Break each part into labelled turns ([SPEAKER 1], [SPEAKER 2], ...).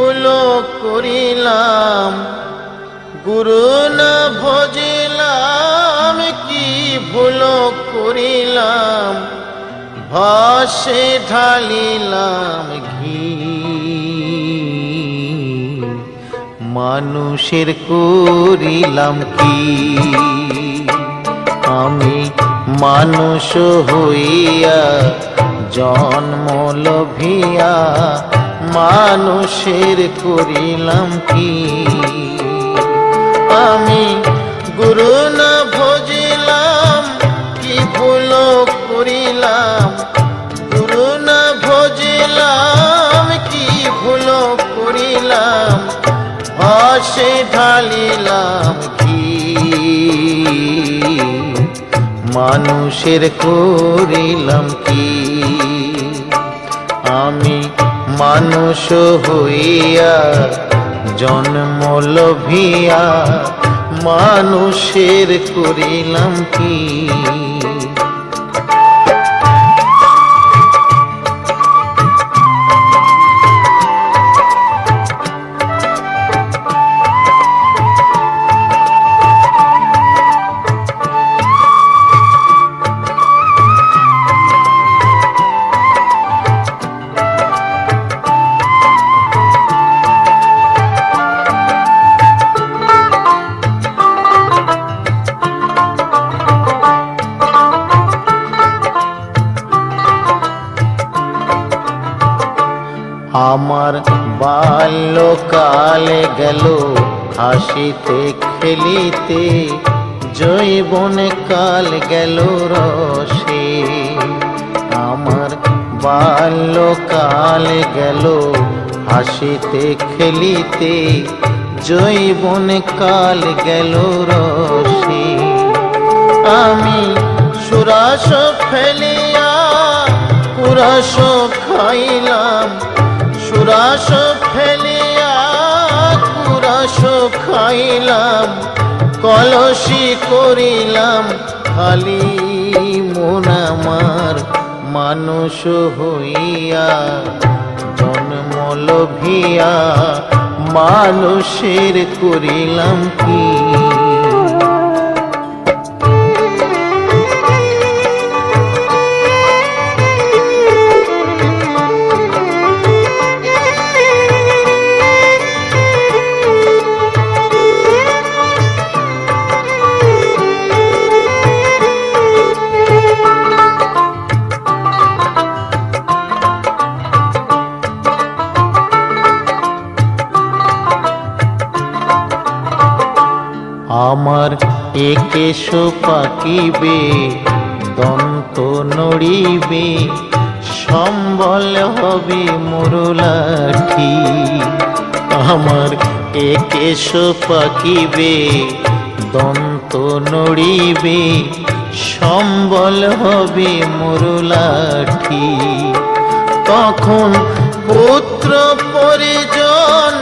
[SPEAKER 1] ভুল করিলাম, গুরু না ভজিলাম, কি ভুল করিলাম, ভাসে ঢালিলাম ঘি। মানুষের করিলাম কি, আমি মানুষ হইয়া জন্ম লভিয়া মানুষের করিলাম কি। আমি গুরু না ভজিলাম, কি ভুল করিলাম, গুরু না ভজিলাম, কি ভুল করিলাম, ভাসে ঢালিলাম ঘি। মানুষের করিলাম কি, আমি মানুষ হইয়া জন্ম লভিয়া মানুষের করিলাম কি। আমার বাল্যকালে গেল হাসিতে খেলিতে, যৌবনে কাল গেল রসে। আমার বাল্যকালে গেল হাসিতে খেলিতে, যৌবনে কাল গেল রসে। আমি সুরাস ফেলিয়া কুরাস খাইলাম, সুরাস ফেলিয়া কুরাস খাইলাম, কলসি করিলাম খালি মন আমার মানুষ হইয়া জন্ম লভিয়া মানুষের করিলাম কি। আমার একেশ পাকিবে, দন্ত নড়িবে, সম্বল হবে মুরলাঠি। আমার একেশ পাকিবে, দন্ত নড়িবে, সম্বল হবে মুরলাঠি। তখন পুত্র পরিজন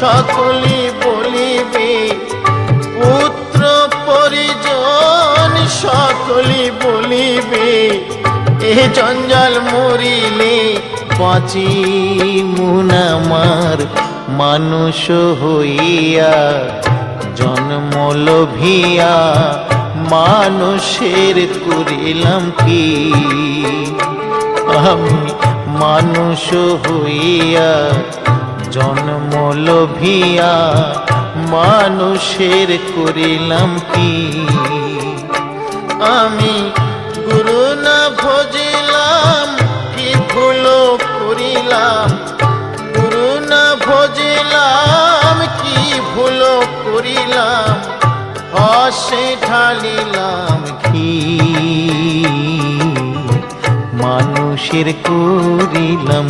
[SPEAKER 1] সকলে বলিবে, পুত্র পরিজন সকলে বলিবে, এ জঞ্জাল মরিলে বাঁচি মন আমার মানুষ হইয়া জন্ম লভিয়া মানুষের করিলাম কি। আমি মানুষ হইয়া জন্ম লভিয়া মানুষের করিলাম কি। আমি গুরু না ভজিলাম, কি ভুল করিলাম, গুরু না ভজিলাম, কি ভুল করিলাম, ভাসে ঢালিলাম ঘি। মানুষের করিলাম।